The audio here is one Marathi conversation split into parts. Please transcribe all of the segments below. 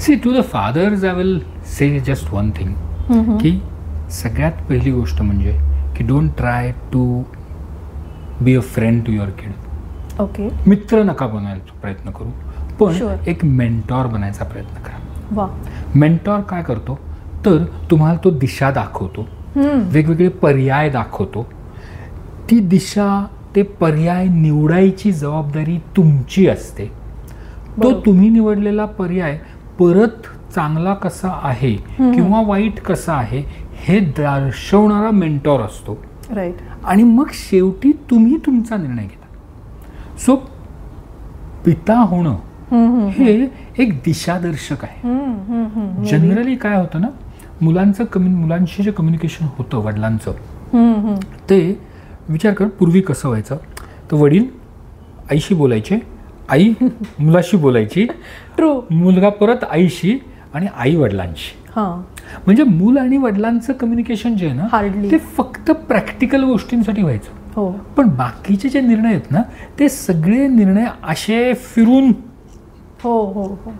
C to the fathers I will say just one thing, की सगळ्यात पहिली गोष्ट म्हणजे की don't try to be a friend to your kid. Okay. मित्र नका बनवायचा प्रयत्न करू, पण एक मेंटॉर बनायचा प्रयत्न करा. वा. मेंटॉर काय करतो तर तुम्हाला तो दिशा दाखवतो, वेगवेगळे पर्याय दाखवतो. ती दिशा, ते पर्याय निवडायची जबाबदारी तुमची असते. तो तुम्ही निवडलेला पर्याय परत चांगला कसा आहे किंवा वाईट कसा आहे हे दर्शवणारा मेंटॉर असतो. राईट. आणि मग शेवटी तुम्ही तुमचा निर्णय घेता. सो पिता होणं हे एक दिशादर्शक आहे. जनरली काय होतं ना, मुलांशी जे कम्युनिकेशन होतं वडिलांचं, ते विचार कर पूर्वी कसं व्हायचं, तर वडील आईशी बोलायचे, आई मुलाशी बोलायची, ट्रू, मुलगा परत आईशी आणि आई वडिलांशी. म्हणजे मूल आणि वडिलांचं कम्युनिकेशन जे आहे ना ते फक्त प्रॅक्टिकल गोष्टींसाठी व्हायचं. पण बाकीचे जे निर्णय आहेत ना ते सगळे निर्णय असे फिरून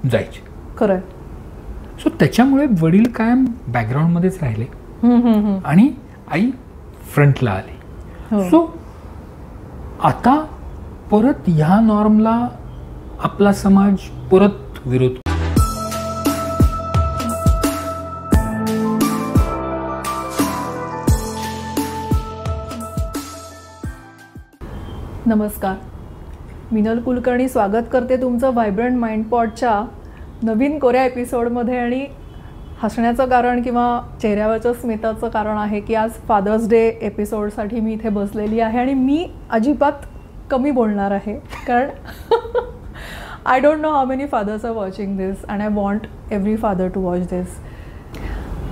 जायचे. खरं. सो त्याच्यामुळे वडील कायम बॅकग्राऊंडमध्येच राहिले आणि आई फ्रंटला आली. सो आता परत ह्या नॉर्मला आपला समाज परत विरोध. नमस्कार, मिनल कुलकर्णी स्वागत करते तुमचं व्हायब्रंट माइंड पॉडच्या नवीन कोऱ्या एपिसोडमध्ये. आणि हसण्याचं कारण किंवा चेहऱ्यावरचं स्मिताचं कारण आहे की आज फादर्स डे एपिसोडसाठी मी इथे बसलेली आहे आणि मी अजिबात कमी बोलणार आहे, कारण I don't know how many fathers are watching this and I want every father to watch this.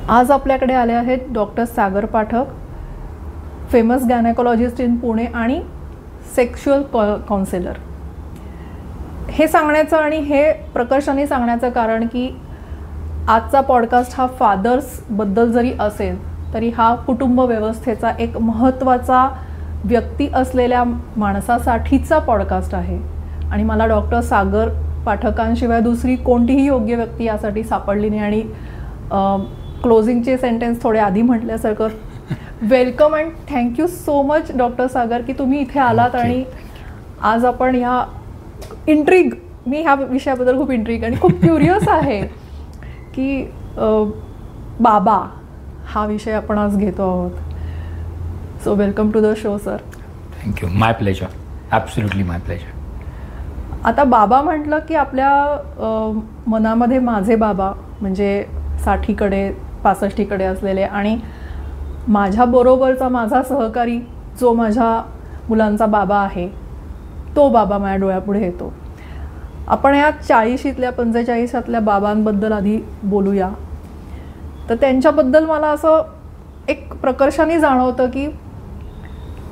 आज आपल्याकडे आले आहेत doctor Sagar Pathak, famous gynaecologist in Pune आणि सेक्शुअल काउन्सिलर. हे सांगण्याचं आणि हे प्रकर्षाने सांगण्याचं कारण की आजचा पॉडकास्ट हा फादर्सबद्दल जरी असेल तरी हा कुटुंब व्यवस्थेचा एक महत्त्वाचा व्यक्ती असलेल्या माणसासाठीचा पॉडकास्ट आहे. आणि मला डॉक्टर सागर पाठकांशिवाय दुसरी कोणतीही योग्य व्यक्ती यासाठी सापडली नाही. आणि क्लोजिंगचे सेंटेन्स थोडे आधी म्हटल्यासारखं, welcome and thank you so much doctor Sagar की तुम्ही इथे आलात. आणि आज आपण ह्या मी ह्या विषयाबद्दल खूप इंट्रिग आणि खूप क्युरियस आहे की बाबा हा विषय आपण आज घेतो आहोत. So welcome to the show sir. Thank you. My pleasure. Absolutely my pleasure. आता बाबा म्हटलं की आपल्या मनामध्ये माझे बाबा म्हणजे 60कडे 65कडे असलेले आणि माझ्याबरोबरचा माझा सहकारी जो माझ्या मुलांचा बाबा आहे तो बाबा माझ्या डोळ्यापुढे येतो. आपण या 40ल्या 45ल्या बाबांबद्दल आधी बोलूया. तर त्यांच्याबद्दल मला असं एक प्रकर्षाने जाणवतं की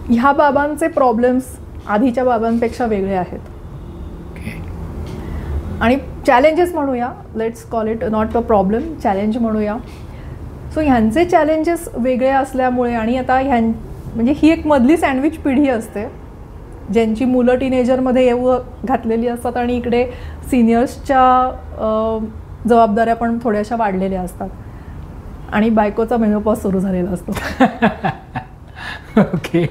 ह्या बाबांचे प्रॉब्लेम्स आधीच्या बाबांपेक्षा वेगळे आहेत. आणि चॅलेंजेस म्हणूया, let's call it not a problem, challenge म्हणूया. सो ह्यांचे चॅलेंजेस वेगळे असल्यामुळे आणि आता म्हणजे ही एक मधली सँडविच पिढी असते ज्यांची मुलं टीनेजरमध्ये येऊ घातलेली असतात आणि इकडे सिनियर्सच्या जबाबदाऱ्या पण थोड्याशा वाढलेल्या असतात आणि बायकोचा मेनोपॉज सुरू झालेला असतो. Okay,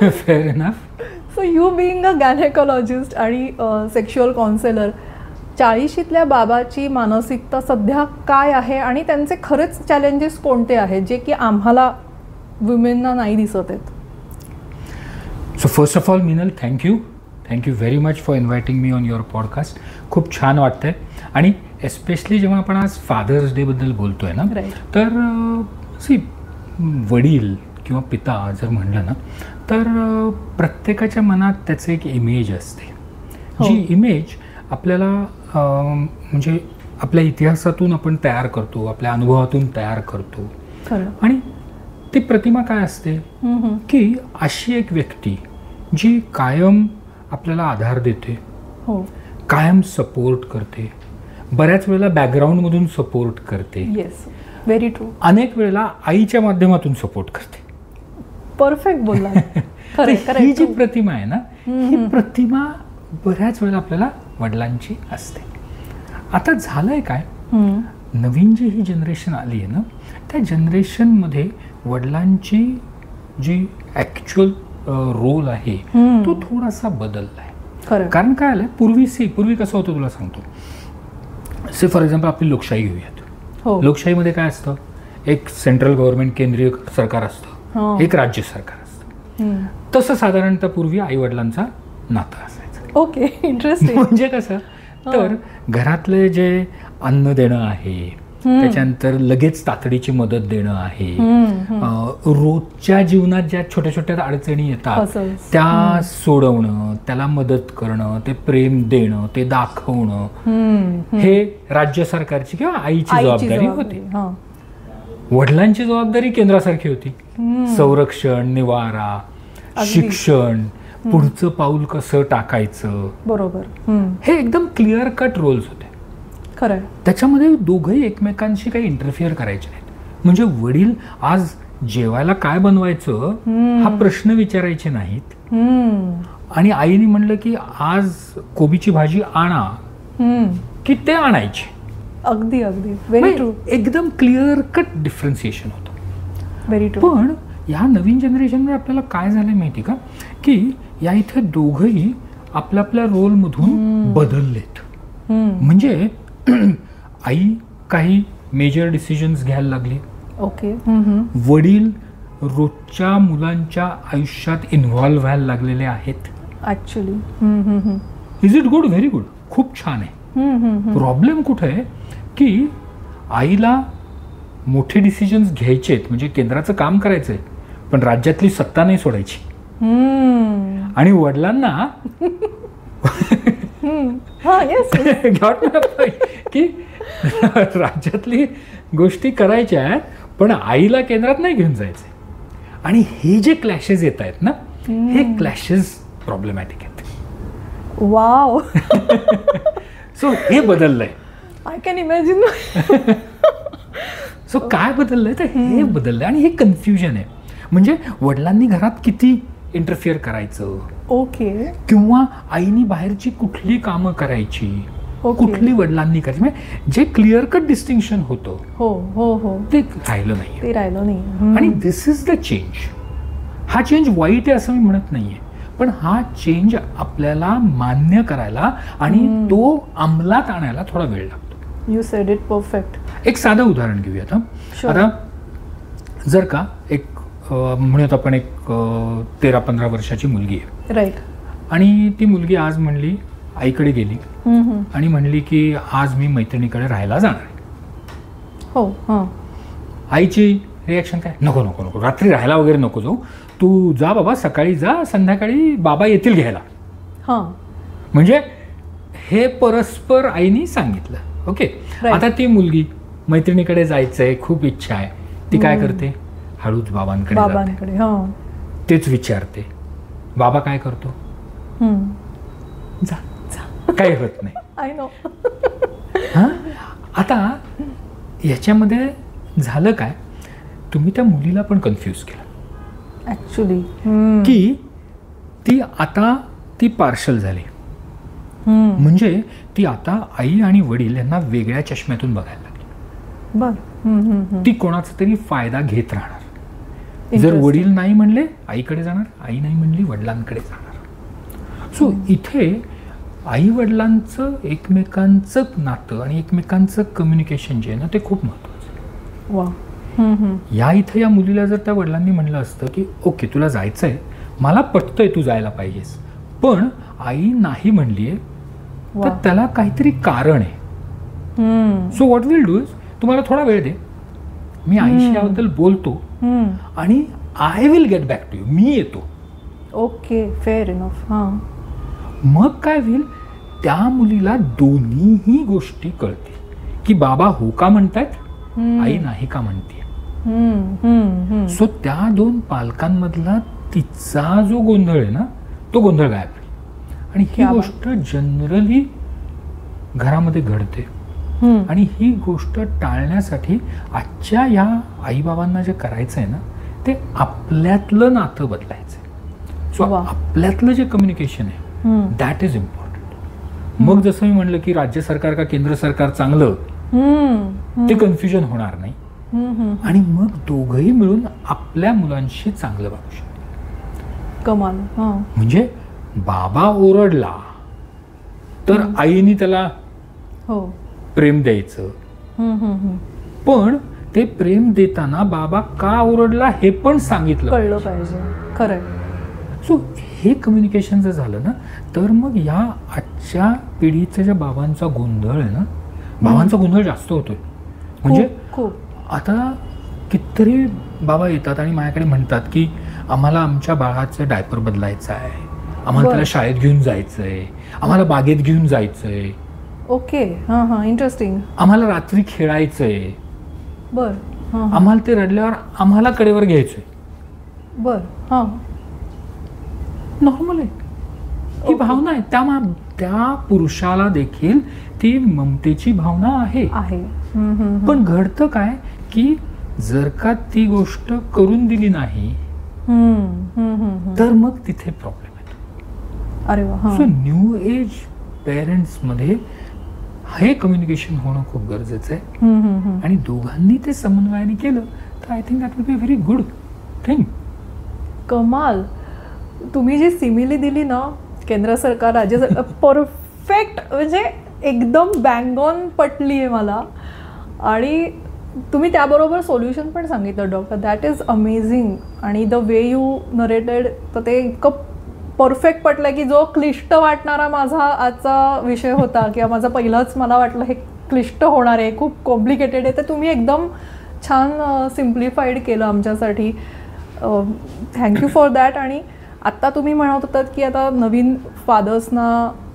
fair enough. So you being a gynaecologist आणि सेक्शुअल काउन्सिलर, 40ल्या बाबाची मानसिकता सध्या काय आहे आणि त्यांचे खरेच चॅलेंजेस कोणते आहेत जे की आम्हाला वुमेनना नाही दिसत आहेत? So first of all Minal, thank you very much for inviting me on your podcast. खूप छान वाटतंय. आणि एस्पेशली जेव्हा आपण आज फादर्स डेबद्दल बोलतोय ना, तर वडील किंवा पिता जर म्हणलं ना तर प्रत्येकाच्या मनात त्याचं एक इमेज असते. जी इमेज आपल्याला म्हणजे आपल्या इतिहासातून आपण तयार करतो, आपल्या अनुभवातून तयार करतो. आणि ती प्रतिमा काय असते की अशी एक व्यक्ती जी कायम आपल्याला आधार देते, कायम सपोर्ट करते, बऱ्याच वेळेला बॅकग्राऊंडमधून सपोर्ट करते. Yes, very true. अनेक वेळेला आईच्या माध्यमातून सपोर्ट करते. परफेक्ट बोलला. ही जी प्रतिमा आहे ना, ही प्रतिमा बऱ्याच वेळेला आपल्याला वडिलांची असते. आता झालंय काय, हम्म. नवीन जी ही जनरेशन आली आहे ना, त्या जनरेशनमध्ये वडिलांची जी ॲक्च्युअल रोल आहे तो थोडासा बदलला आहे. खरं. कारण काय आलं, पूर्वी कसं होतं तुला सांगतो. से फॉर एक्झाम्पल आपली लोकशाही घेऊयात. हो. लोकशाहीमध्ये काय असतं, एक सेंट्रल गव्हर्नमेंट केंद्रीय सरकार असतं, हो. एक राज्य सरकार असतं. तसं साधारणतः पूर्वी आई वडिलांचा नातं असायचं. Okay, interesting. म्हणजे कसं, तर घरातले जे अन्न देणं आहे, त्याच्यानंतर लगेच तातडीची मदत देणं आहे, रोजच्या जीवनात ज्या छोट्या छोट्या अडचणी येतात त्या सोडवणं, त्याला मदत करणं, ते प्रेम देणं, ते दाखवणं, हे राज्य सरकारची किंवा आईची जबाबदारी होती. वडिलांची जबाबदारी केंद्रासारखी होती. संरक्षण, निवारा, शिक्षण, पुढचं पाऊल कसं टाकायचं, बरोबर, हे एकदम क्लिअर कट रोल्स होते. खरं. त्याच्यामध्ये दोघंही एकमेकांशी काही इंटरफिअर करायचे नाहीत. म्हणजे वडील आज जेवायला काय बनवायचं हा प्रश्न विचारायचे नाहीत, आणि आईने म्हणलं की आज कोबीची भाजी आणा की ते आणायचे. अगदी अगदी व्हेरी ट्रू. एकदम क्लिअर कट डिफरन्सिएशन होतं. Very true. पण या नवीन जनरेशनमध्ये आपल्याला काय झालंय माहिती का, की या इथे दोघंही आपल्या आपल्या रोलमधून बदललेत. म्हणजे आई काही मेजर डिसिजन्स घ्यायला लागली. ओके. वडील रोजच्या मुलांच्या आयुष्यात इन्व्हॉल्व्ह व्हायला लागलेले आहेत. Actually is it good? Very good, खूप छान आहे. प्रॉब्लेम कुठे आहे की आईला मोठे डिसिजन्स घ्यायचेत, म्हणजे केंद्राचं काम करायचंय, पण राज्यातली सत्ता नाही सोडायची. आणि वडिलांना की राज्यातली गोष्टी करायच्या आहेत, पण आईला केंद्रात नाही घेऊन जायचंय. आणि हे जे क्लॅशेस येत आहेत ना, हे क्लॅशेस प्रॉब्लेमॅटिक आहेत. वाव. सो हे बदललंय. I can imagine. सो काय बदललंय, तर हे बदललंय. आणि हे कन्फ्युजन आहे. म्हणजे वडिलांनी घरात किती इंटरफिअर करायचं, ओके, किंवा आईनी बाहेरची कुठली कामं करायची, कुठली वडिलांनी करायची, म्हणजे जे क्लिअर कट डिस्टिंक्शन होतं, हो हो हो, ते राहिलं नाही. ते राहिलं नाही. आणि दिस इज द चेंज. हा चेंज वाईट आहे असं मी म्हणत नाहीये, पण हा चेंज आपल्याला मान्य करायला आणि तो अंमलात आणायला थोडा वेळ लागतो. You sed it perfect. एक साधं उदाहरण घेऊयात. आता जर का एक म्हणूयात आपण एक 13-15 वर्षाची मुलगी आहे, राईट, आणि ती मुलगी आज म्हणली, आईकडे गेली आणि म्हणली की आज मी मैत्रिणीकडे राहायला जाणार आहे. हो. आईची रिॲक्शन काय, नको नको नको, रात्री राहायला वगैरे नको जाऊ, तू जा बाबा, सकाळी जा, संध्याकाळी बाबा येतील घ्यायला. म्हणजे हे परस्पर आईनी सांगितलं. ओके. आता ती मुलगी मैत्रिणीकडे जायचंय, खूप इच्छा आहे, ती काय करते, हळूच बाबांकडे तेच विचारते. बाबा काय करतो, जा, काही होत नाही. I know. आता याच्यामध्ये झालं काय, तुम्ही त्या मुलीला पण कन्फ्यूज केलं ऍक्च्युली, की ती पार्शल झाली. म्हणजे ती आता आई आणि वडील यांना वेगळ्या चष्म्यातून बघायला लागली. ती कोणाचा तरी फायदा घेत राहणार. जर वडील नाही म्हणले आईकडे जाणार, आई नाही म्हणली वडिलांकडे जाणार. सो इथे आई वडिलांचं एकमेकांचं नातं आणि एकमेकांचं कम्युनिकेशन जे आहे ना, ते खूप महत्वाचं. या इथे या मुलीला जर त्या वडिलांनी म्हणलं असतं की ओके तुला जायचंय, मला पटतंय तू जायला पाहिजेस, पण आई नाही म्हणलीये, तर त्याला काहीतरी कारण आहे. So what will do is, तुम्हाला थोडा वेळ दे, मी आईशी याबद्दल बोलतो आणि I will get back to you, मी येतो. Okay, fair enough. मग काय होईल, त्या मुलीला दोन्हीही गोष्टी कळतील की बाबा हो का म्हणतायत, आई नाही का म्हणते. सो त्या दोन पालकांमधला तिचा जो गोंधळ आहे ना, तो गोंधळ गायब होईल. आणि ही गोष्ट जनरली घरामध्ये घडते. आणि ही गोष्ट टाळण्यासाठी आजच्या या आईबाबांना जे करायचं आहे ना, ते आपल्यातलं नातं बदलायचं. सो आपल्यातलं जे कम्युनिकेशन आहे दॅट इज इम्पॉर्टंट. मग जसं मी म्हणलं की राज्य सरकार का केंद्र सरकार चांगलं, ते कन्फ्युजन होणार नाही. आणि मग दोघंही मिळून आपल्या मुलांशी चांगलं वागू शकतात. कमाल. म्हणजे बाबा ओरडला तर आईने त्याला प्रेम द्यायचं, पण ते प्रेम देताना बाबा का ओरडला हे पण सांगितलं कळलं पाहिजे. खरंय. सो हे कम्युनिकेशन जर झालं ना, तर मग या आजच्या पिढीचा ज्या बाबांचा गोंधळ आहे ना, बाबांचा गोंधळ जास्त होतोय. म्हणजे आता कितीतरी बाबा येतात आणि माझ्याकडे म्हणतात की आम्हाला आमच्या बाळाचं डायपर बदलायचं आहे, आम्हाला त्याला शाळेत घेऊन जायचंय, आम्हाला बागेत घेऊन जायचंय. ओके. इंटरेस्टिंग. आम्हाला रात्री खेळायचंय. बर. आम्हाला ते रडल्यावर आम्हाला कडेवर घ्यायचंय. बर. नॉर्मल आहे, ही भावना आहे. त्या पुरुषाला देखील ती ममतेची भावना आहे. पण घडतं काय की जर का ती गोष्ट करून दिली नाही तर मग तिथे प्रॉब्लेम येतो. अरे वा. सो न्यू एज पेरेंट्स मध्ये हे कम्युनिकेशन होणं खूप गरजेचं आहे. आणि दोघांनी ते समन्वयाने केलं तर I think that will be very good thing. कमाल. तुम्ही जी सिमिली दिली ना, केंद्र सरकार राज्य सरकार, परफेक्ट, म्हणजे एकदम बँग ऑन पटली आहे मला. आणि तुम्ही त्याबरोबर सोल्युशन पण सांगितलं डॉक्टर. That is amazing. आणि द वे यू नरेटेड, तर ते इतकं परफेक्ट पटलं की जो क्लिष्ट वाटणारा माझा आजचा विषय होता किंवा माझा पहिलाच मला वाटलं हे क्लिष्ट होणार आहे, खूप कॉम्प्लिकेटेड आहे, तर तुम्ही एकदम छान सिम्प्लिफाईड केलं आमच्यासाठी. Thank you for that. आणि आत्ता तुम्ही म्हणत होतात की आता नवीन फादर्सना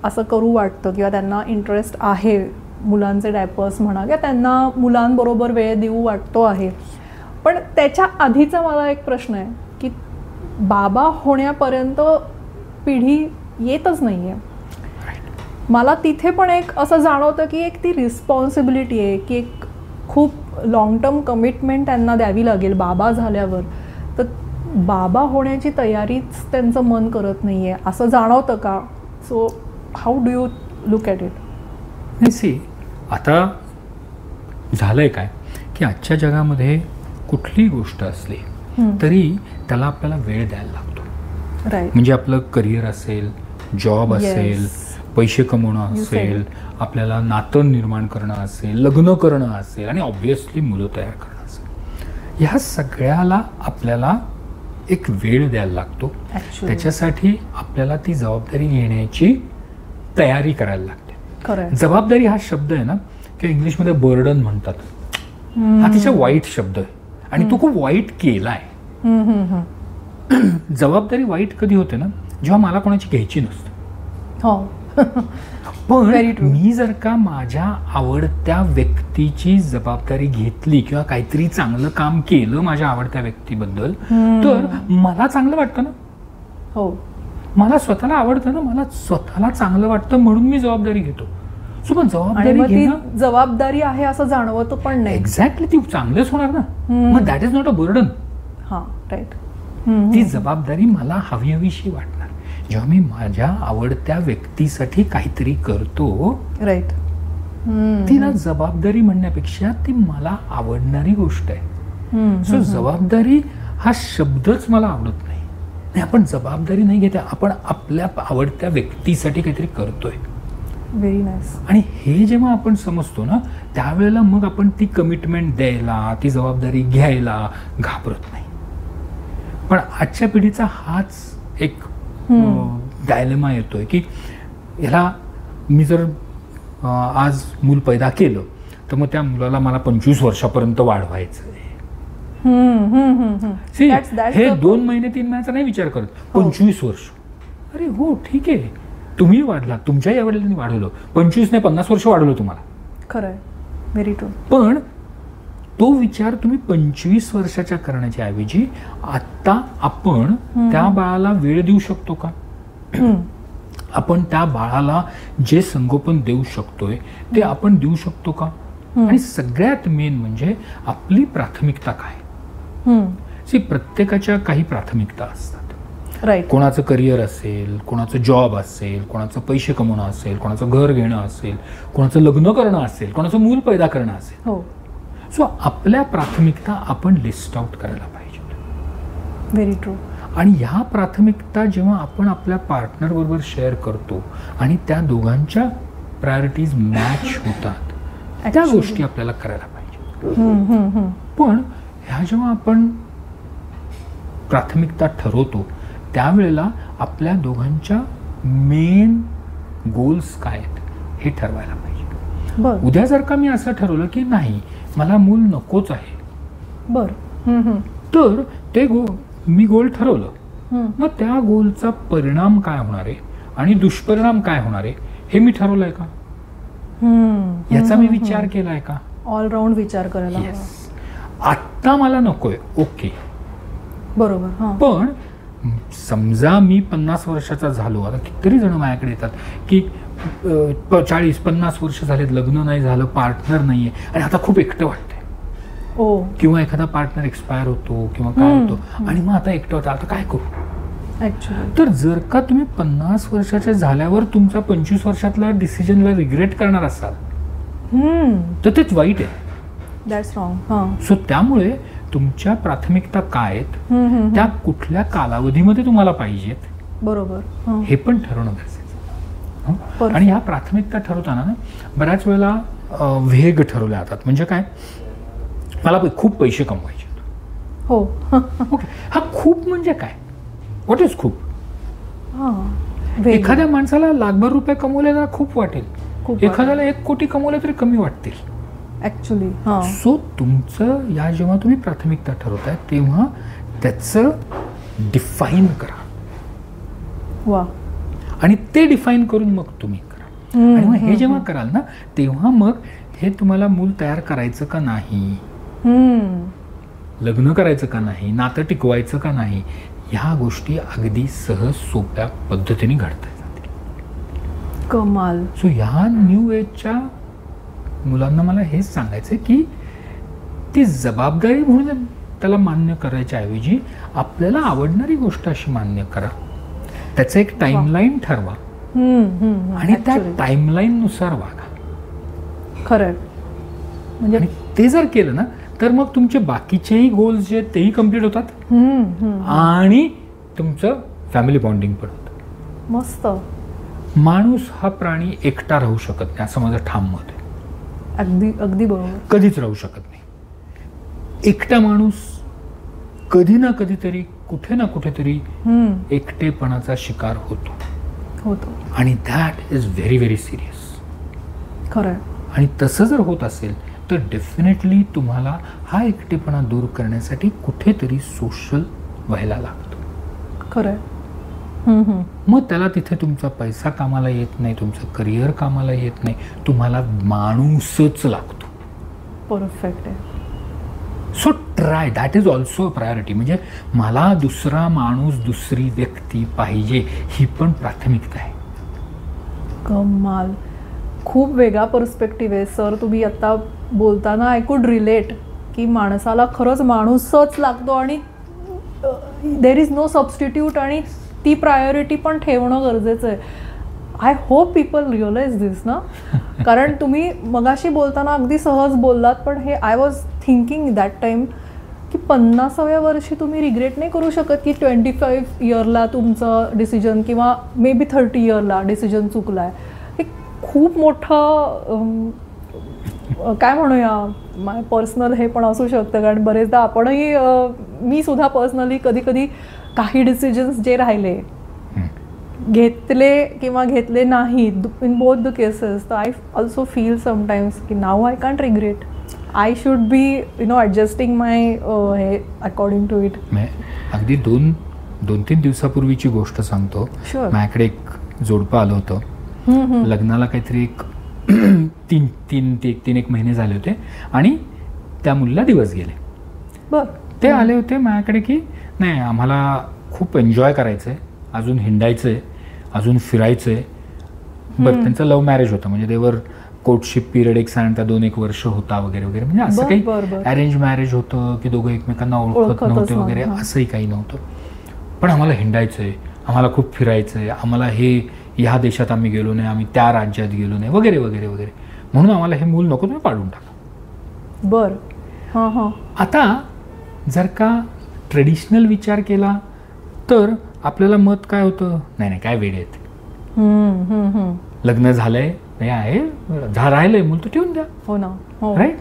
असं करू वाटतं किंवा त्यांना इंटरेस्ट आहे, मुलांचे डायपर्स म्हणा किंवा त्यांना मुलांबरोबर वेळ देऊ वाटतो आहे. पण त्याच्या आधीचा मला एक प्रश्न आहे की बाबा होण्यापर्यंत पिढी येतच नाही आहे. मला तिथे पण एक असं जाणवतं की एक ती रिस्पॉन्सिबिलिटी आहे की एक खूप लाँग टर्म कमिटमेंट त्यांना द्यावी लागेल बाबा झाल्यावर. तर बाबा होण्याची तयारीच त्यांचं मन करत नाही आहे असं जाणवतं का? So how do you look at it? नाही, सी, आता झालंय काय की आजच्या जगामध्ये कुठली गोष्ट असली तरी त्याला आपल्याला वेळ द्यायला लागतो. म्हणजे आपलं करिअर असेल, जॉब असेल, पैसे कमवणं असेल, आपल्याला नातं निर्माण करणं असेल, लग्न करणं असेल आणि ऑब्व्हियसली मुलं तयार करणं असेल, ह्या सगळ्याला आपल्याला एक वेळ द्यायला लागतो. त्याच्यासाठी आपल्याला ती जबाबदारी घेण्याची तयारी करायला लागते. जबाबदारी हा शब्द आहे ना, किंवा इंग्लिशमध्ये बर्डन म्हणतात, हा तिचा वाईट शब्द आहे आणि तो खूप वाईट केलाय. जबाबदारी वाईट कधी होते ना, जेव्हा मला कोणाची घ्यायची नसते. पण मी जर का माझ्या आवडत्या व्यक्तीची जबाबदारी घेतली किंवा काहीतरी चांगलं काम केलं माझ्या आवडत्या व्यक्तीबद्दल, तर मला चांगलं वाटतं ना. मला स्वतःला आवडतं ना, मला स्वतःला चांगलं वाटतं म्हणून मी जबाबदारी घेतो. सो पण जबाबदारी आहे असं जाणवतं पण नाही. एक्झॅक्टली, ती चांगलेच होणार ना. मग that is not a burden. Right. ती जबाबदारी मला हवीहवीशी वाटणार जेव्हा मी माझ्या आवडत्या व्यक्तीसाठी काहीतरी करतो. राईट. तिला जबाबदारी म्हणण्यापेक्षा ती मला आवडणारी गोष्ट आहे. सो जबाबदारी हा शब्दच मला आवडत नाही. आपण जबाबदारी नाही घेते, आपण आपल्या आवडत्या व्यक्तीसाठी काहीतरी करतोय. Very nice. आणि हे जेव्हा आपण समजतो ना, त्यावेळेला मग आपण ती कमिटमेंट द्यायला, ती जबाबदारी घ्यायला घाबरत नाही. पण आजच्या पिढीचा हाच एक डायलेमा येतोय की ह्याला मी जर आज मूल पैदा केलं तर मग त्या मुलाला मला 25 वर्षापर्यंत वाढवायचं आहे. हे 2 महिने 3 महिन्याचा नाही विचार करत, 25 वर्ष. अरे हो, ठीक आहे, तुम्ही वाढला, तुमच्याही आवडल्याने वाढवलं, 25 नाही 50 वर्ष वाढवलं तुम्हाला. खरंय, व्हेरी ट्रू. पण तो विचार तुम्ही 25 वर्षाच्या करण्याच्या ऐवजी आता आपण त्या बाळाला वेळ देऊ शकतो का? आपण त्या बाळाला जे संगोपन देऊ शकतोय ते आपण देऊ शकतो का? आणि सगळ्यात मेन म्हणजे आपली प्राथमिकता काय? प्रत्येकाच्या काही प्राथमिकता असतात. राईट. कोणाचं करिअर असेल, कोणाचं जॉब असेल, कोणाचं पैसे कमवणं असेल, कोणाचं घर घेणं असेल, कोणाचं लग्न करणं असेल, कोणाचं मूल पैदा करणं असेल. हो. सो आपल्या प्राथमिकता आपण लिस्ट आउट करायला पाहिजे. Very true. आणि ह्या प्राथमिकता जेव्हा आपण आपल्या पार्टनरबरोबर शेअर करतो आणि त्या दोघांच्या प्रायोरिटीज मॅच होतात, त्या गोष्टी आपल्याला करायला पाहिजे. पण ह्या जेव्हा आपण प्राथमिकता ठरवतो त्यावेळेला आपल्या दोघांच्या मेन गोल्स काय आहेत हे ठरवायला पाहिजे. उद्या जर का मी असं ठरवलं की नाही मला मूल नकोच आहे, तर ते मी गोल ठरवलं, मग त्या गोलचा परिणाम काय होणार आहे आणि दुष्परिणाम काय होणार आहे हे मी ठरवलंय का, याचा मी विचार केलाय का, ऑलराऊंड विचार करायला. आत्ता मला नकोय, ओके, बरोबर. पण समजा मी 50 वर्षाचा झालो, आता कितीतरी जण माझ्याकडे येतात की 40-50 वर्ष झालेत, लग्न नाही झालं, पार्टनर नाहीये आणि आता खूप एकटं वाटतंय, किंवा एखादा पार्टनर एक्सपायर होतो किंवा काय होतो आणि मग आता एकटं होतं, आता काय करू. तर जर का तुम्ही 50 वर्षाच्या झाल्यावर तुमचा 25 वर्षातला डिसिजनला रिग्रेट करणार असाल तर तेच वाईट आहे. That's wrong. सो त्यामुळे तुमच्या प्राथमिकता काय आहेत, त्या कुठल्या कालावधीमध्ये तुम्हाला पाहिजेत, बरोबर, हे पण ठरवणं गरजेचं. आणि ह्या प्राथमिकता ठरवताना ना बऱ्याच वेळेला वेग ठरवल्या जातात. म्हणजे काय, मला खूप पैसे कमवायचे. हो. ओके, हा खूप म्हणजे काय, व्हॉट इज खूप. एखाद्या माणसाला लाखभर रुपये कमवले तर खूप वाटेल, एखाद्याला 1 कोटी कमवले तरी कमी वाटतील ऍक्च्युली. सो तुमचं या जेव्हा तुम्ही प्राथमिकता ठरवताय तेव्हा त्याचं डिफाईन करा. वा. आणि ते डिफाईन करून मग तुम्ही करा. आणि मग हे जेव्हा कराल ना तेव्हा मग हे तुम्हाला मूल तयार करायचं का नाही, लग्न करायचं का नाही, नातं टिकवायचं का नाही, ह्या गोष्टी अगदी सहज सोप्या पद्धतीने घडता जातील. कमाल. सो ह्या न्यू एजच्या मुलांना मला हेच सांगायचं की ती जबाबदारी म्हणून त्याला मान्य करायच्या ऐवजी आपल्याला आवडणारी गोष्ट अशी मान्य करा, त्याचं एक टाइमलाईन ठरवा आणि त्या टाइमलाईन नुसार वागा. खरं. म्हणजे ते जर केलं ना तर मग तुमचे बाकीचेही गोल्स जे तेही कम्प्लीट होतात आणि तुमचं फॅमिली बॉन्डिंग पण होतं. मस्त. माणूस हा प्राणी एकटा राहू शकत नाही असं माझं ठाम मत आहे. अगदी अगदी बरोबर. कधीच राहू शकत नाही. एकटा माणूस कधी ना कधीतरी कुठे ना कुठेतरी एकटेपणाचा शिकार होतो आणि that is very very serious. खरं. आणि तसं जर होत असेल तर डेफिनेटली तुम्हाला हा एकटेपणा दूर करण्यासाठी कुठेतरी सोशल व्हायला लागतो. खरं. मग त्याला तिथे तुमचा पैसा कामाला येत नाही, तुमचं करिअर कामाला येत नाही, तुम्हाला माणूसच लागतो. परफेक्ट आहे. So try, that is also a priority. म्हणजे मला दुसरा माणूस, दुसरी व्यक्ती पाहिजे, ही पण प्राथमिकता आहे. कमाल. खूप वेगळा पर्स्पेक्टिव्ह आहे सर. तुम्ही आता बोलताना आय कुड रिलेट की माणसाला खरंच माणूसच लागतो आणि देर इज नो सबस्टिट्यूट आणि ती प्रायोरिटी पण ठेवणं गरजेचं आहे. आय होप पीपल रिअलाइज दिस ना. कारण तुम्ही मगाशी बोलताना अगदी सहज बोललात, पण हे I was thinking that time की 50व्या वर्षी तुम्ही रिग्रेट नाही करू शकत की 25 इयरला तुमचं डिसिजन किंवा मे बी 30 इयरला डिसिजन चुकला आहे. हे खूप मोठं काय म्हणूया पर्सनल हे पण असू शकतं. कारण बरेचदा आपणही, मी सुद्धा पर्सनली कधी कधी काही डिसिजन्स जे राहिले घेतले किंवा घेतले नाही इन बोथ द केसेस, तर आय ऑल्सो फील समटाइम्स की now I can't regret. I should be adjusting my हे अकॉर्डिंग टू इट. अगदी 2-3 दिवसापूर्वीची गोष्ट सांगतो. माझ्याकडे एक जोडपं आलं होतं. लग्नाला काहीतरी एक 3 महिने झाले होते आणि त्या मुलीला दिवस गेले. ते आले होते माझ्याकडे की नाही आम्हाला खूप एन्जॉय करायचं आहे, अजून हिंडायचं आहे, अजून फिरायचं आहे. बरं, त्यांचं लव्ह मॅरेज होतं, म्हणजे देवर कोर्टशिप पिरियड एक साधारणतः 2-1 वर्ष होता वगैरे वगैरे. म्हणजे असं काही अरेंज मॅरेज होतं की दोघं एकमेकांना ओळखत नव्हते वगैरे, असंही काही नव्हतं. पण आम्हाला हिंडायचं आहे, आम्हाला खूप फिरायचं आहे, आम्हाला ह्या देशात आम्ही गेलो नाही, आम्ही त्या राज्यात गेलो नाही, वगैरे वगैरे वगैरे, म्हणून आम्हाला हे मूल नको, तुम्ही पाडून टाका. बरं. हां हां. आता जर का ट्रेडिशनल विचार केला तर आपल्याला मत काय होतं, नाही नाही काय वेळ आहेत, लग्न झालंय, हे आहे, राहिलंय मूल तर ठेवून द्या. हो ना. हो. राईट.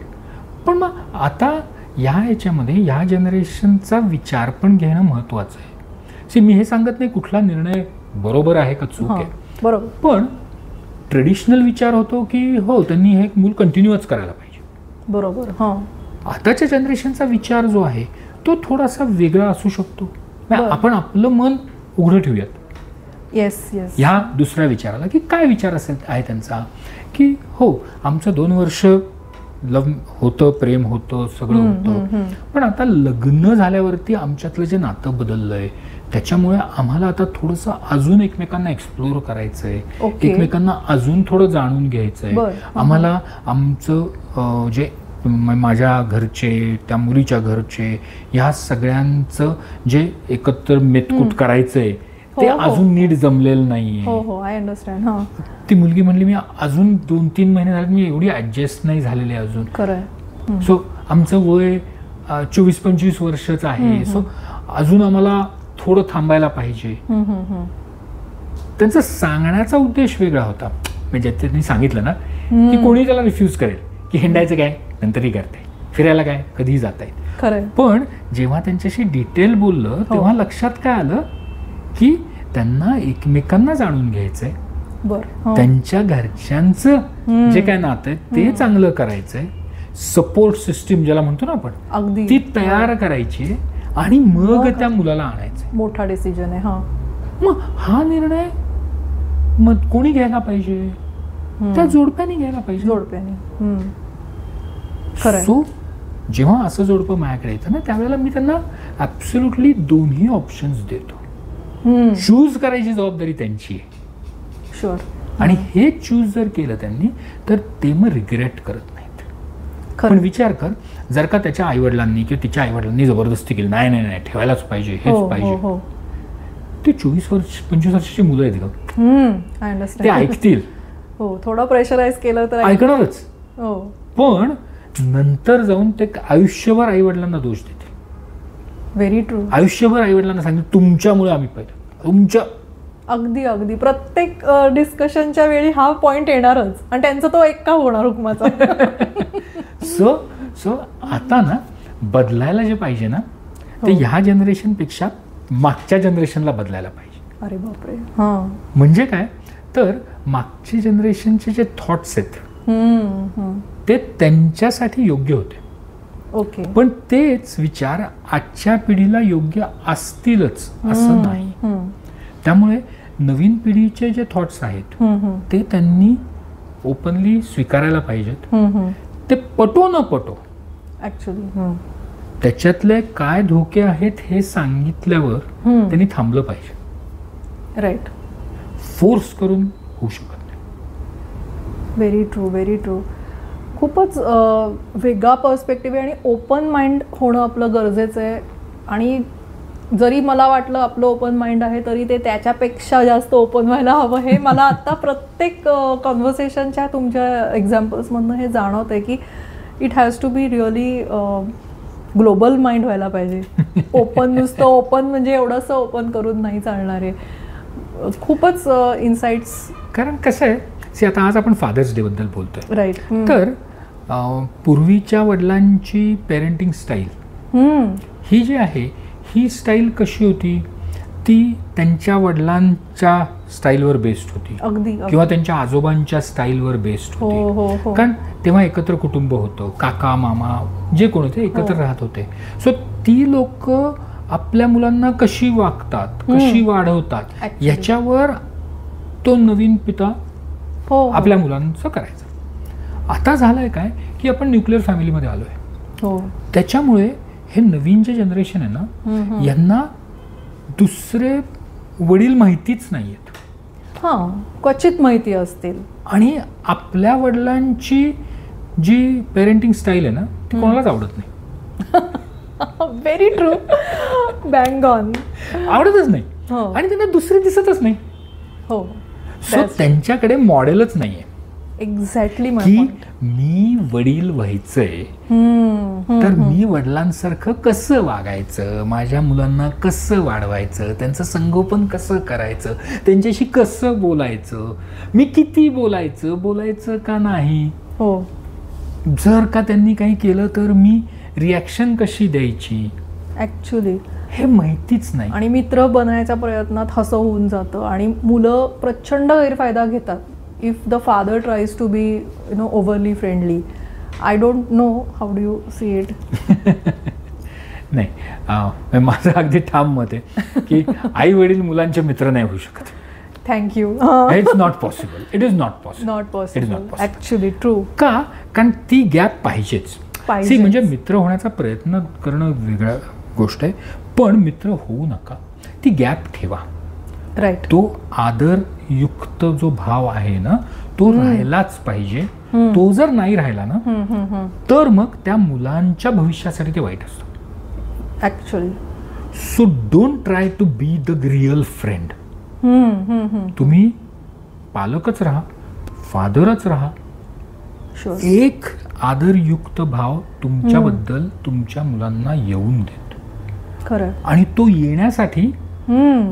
पण मग आता ह्याच्यामध्ये या जनरेशनचा विचार पण घेणं महत्वाचं आहे. मी हे सांगत नाही कुठला निर्णय बरोबर आहे का चूक आहे, बरोबर, पण ट्रेडिशनल विचार होतो की हो त्यांनी हे मूल कंटिन्यूच करायला पाहिजे. बरोबर. हां. आताच्या जनरेशनचा विचार जो आहे तो थोडासा वेगळा असू शकतो. आपण आपलं मन उघडं ठेवूयात. Yes yes. ह्या दुसऱ्या विचाराला की काय विचार आहे त्यांचा, की हो आमचं 2 वर्ष होतं, प्रेम होतं, सगळं होतं, पण आता लग्न झाल्यावरती आमच्यातलं जे नातं बदललंय त्याच्यामुळे आम्हाला आता थोडंसं अजून एकमेकांना एक्सप्लोर करायचंय, एकमेकांना अजून थोडं जाणून घ्यायचंय. आम्हाला आमचं जे माझ्या घरचे, त्या मुलीच्या घरचे, ह्या सगळ्यांचं जे एकत्र मेतकूट करायचंय ते अजून नीट जमलेलं नाहीये. हो हो, आय अंडरस्टँड. हां. ती मुलगी म्हणली मी अजून 2-3 महिने झाले, मी एवढी ऍडजस्ट नाही झालेली अजून. खरंय. सो आमचं वय 24-25 वर्षाचं आहे, सो अजून आम्हाला थोडं थांबायला पाहिजे. त्यांचा सांगण्याचा उद्देश वेगळा होता. म्हणजे त्यांनी सांगितलं ना की कोणी त्याला रिफ्यूज करेल की हिंडायचं काय नंतरही करताय, फिरायला काय कधीही जाताय. खरंय. पण जेव्हा त्यांच्याशी डिटेल बोललं तेव्हा लक्षात काय आलं की त्यांना एकमेकांना जाणून घ्यायचंय, त्यांच्या घरच्यांचं जे काय नातं आहे ते चांगलं करायचंय, सपोर्ट सिस्टीम ज्याला म्हणतो ना आपण ती तयार करायची आणि मग त्या मुलाला आणायचं. मोठा डिसिजन आहे. हा. मग हा निर्णय मग कोणी घ्यायला पाहिजे, त्या जोडप्याने घ्यायला पाहिजे. जोडप्याने. सो जेव्हा असं जोडपं माझ्याकडे येतं ना त्यावेळेला मी त्यांना ऍब्सोल्युटली दोन्ही ऑप्शन्स देतो. चूज करायची जबाबदारी त्यांची आहे. शुअर. आणि हे चूज जर केलं त्यांनी तर ते मग रिग्रेट करत नाहीत. पण विचार कर, जर का त्याच्या आईवडिलांनी किंवा तिच्या आईवडिलांनी जबरदस्ती केली, नाही नाही नाही ठेवायलाच पाहिजे, हेच पाहिजे, ते 24-25 वर्षाची मुलं आहेत का, ते ऐकतील. हो, थोडं प्रेशराईज केलं तर ऐकणारच. पण नंतर जाऊन ते आयुष्यभर आईवडिलांना दोष देतील. Very true. आयुष्यभर आईवडिलांना सांगितलं तुमच्यामुळे आम्ही पाहिलं, तुमच्या. अगदी अगदी प्रत्येक डिस्कशनच्या वेळी हा पॉइंट येणारच आणि त्यांचा तो एक का होणार हुकमाचा. सो आता ना बदलायला जे पाहिजे ना ते ह्या जनरेशन पेक्षा मागच्या जनरेशनला बदलायला पाहिजे. अरे बापरे. हां. म्हणजे काय तर मागच्या जनरेशनचे जे थॉट्स आहेत ते त्यांच्यासाठी योग्य होते. ओके. पण तेच विचार आजच्या पिढीला योग्य असतीलच असं नाही. त्यामुळे नवीन पिढीचे जे थॉट्स आहेत ते त्यांनी ओपनली स्वीकारायला पाहिजेत. ते पटो न पटो ऍक्च्युअली त्याच्यातले काय धोके आहेत हे सांगितल्यावर त्यांनी थांबलं पाहिजे. राईट. फोर्स करून होऊ शकत नाही. Very true, very true. खूपच वेगळा पर्स्पेक्टिव्ह आहे आणि ओपन माइंड होणं आपलं गरजेचं आहे. आणि जरी मला वाटलं आपलं ओपन माइंड आहे तरी ते त्याच्यापेक्षा जास्त ओपन व्हायला हवं. हे मला आता प्रत्येक कॉन्व्हर्सेशनच्या तुमच्या एक्झाम्पल्समधनं हे जाणवतं आहे की it has to be really global mind व्हायला पाहिजे. ओपन नुसतं ओपन म्हणजे एवढंसं ओपन करून नाही चालणार आहे. खूपच इन्साइट्स. कारण कसं आहे आता आज आपण फादर्स डे बद्दल बोलतोय. राईट. तर पूर्वीच्या वडिलांची पेरेंटिंग स्टाईल ही जी आहे ही स्टाईल कशी होती, ती त्यांच्या वडिलांच्या स्टाईलवर बेस्ड होती. अगदी. किंवा त्यांच्या आजोबांच्या स्टाईलवर बेस्ड होती. कारण तेव्हा एकत्र कुटुंब होतं, काका मामा जे कोण होते एकत्र राहत होते. सो ती लोक आपल्या मुलांना कशी वागतात, कशी वाढवतात याच्यावर तो नवीन पिता आपल्या मुलांचं करायचं. आता झालंय काय की आपण न्यूक्लिअर फॅमिलीमध्ये आलोय. त्याच्यामुळे हे नवीन जे जनरेशन आहे ना यांना दुसरे वडील माहितीच नाहीयेत. हां, क्वचित माहिती असतील. आणि आपल्या वडिलांची जी पेरेंटिंग स्टाईल आहे ना ती कोणालाच आवडत नाही. Very true. Bang on. आवडतच नाही हो. आणि त्यांना दुसरे दिसतच नाही. हो, सो त्यांच्याकडे मॉडेलच नाहीये एक्झॅक्टली की मी वडील व्हायचंय तर मी वडिलांसारखं कसं वागायचं, माझ्या मुलांना कसं वाढवायचं, त्यांचं संगोपन कसं करायचं, त्यांच्याशी कसं बोलायचं, मी किती बोलायचं का नाही, हो, जर का त्यांनी काही केलं तर मी रिॲक्शन कशी द्यायची, ऍक्च्युली हे माहितीच नाही. आणि मित्र बनायच्या प्रयत्नात हसं होऊन जातं आणि मुलं प्रचंड गैरफायदा घेतात. If the father tries to be overly friendly. I don't know how do you see it. नाही, माझं अगदी ठाम मत आहे की आई वडील मुलांचे मित्र नाही होऊ शकत. Thank you. It's not possible. It is not possible. Not possible actually. True. का? कारण ती गॅप पाहिजेच. म्हणजे मित्र होण्याचा प्रयत्न करणं वेगळा गोष्ट आहे, पण मित्र होऊ नका, ती गॅप ठेवा. राईट. तो आदरयुक्त जो भाव आहे ना तो राहिलाच पाहिजे. तो जर नाही राहिला ना तर मग त्या मुलांच्या भविष्यासाठी ते वाईट असतं actually. So don't try to be the real friend. तुम्ही पालकच राहा, फादरच राहा. एक आदरयुक्त भाव तुमच्याबद्दल तुमच्या मुलांना येऊन देतो. खरं. आणि तो येण्यासाठी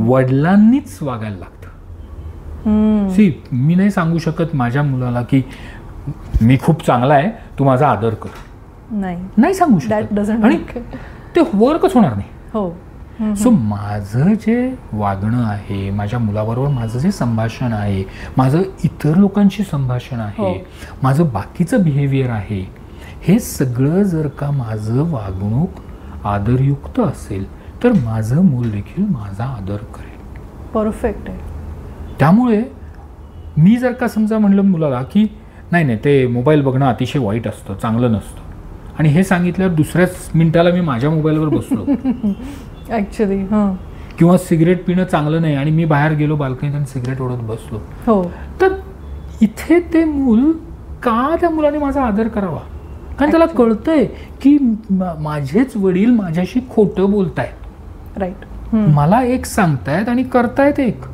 वडिलांनीच वागायला लागतं. सी, मी नाही सांगू शकत माझ्या मुलाला की मी खूप चांगला आहे, तू माझा आदर कर. नाही सांगू शकत आणि ते वर्कच होणार नाही. हो. सो माझं जे वागणं आहे, माझ्या मुलाबरोबर माझं जे संभाषण आहे, माझं इतर लोकांशी संभाषण आहे, माझं बाकीचं बिहेवियर आहे, हे सगळं जर का माझं वागणूक आदरयुक्त असेल तर माझं मूल देखील माझा आदर करेल. परफेक्ट आहे. त्यामुळे मी जर का समजा म्हणलं मुलाला की नाही ते मोबाईल बघणं अतिशय वाईट असतं, चांगलं नसतं, आणि हे सांगितल्यावर दुसऱ्याच मिनिटाला मी माझ्या मोबाईलवर बसलो ऍक्च्युली, किंवा सिगरेट पिणं चांगलं नाही आणि मी बाहेर गेलो बाल्कनीत आणि सिगरेट ओढत बसलो, हो, तर इथे ते मूल का त्या मुलाने माझा आदर करावा? कारण त्याला कळतंय की माझेच वडील माझ्याशी खोटं बोलतायत. राईट. मला एक सांगतायत आणि करतायत एक.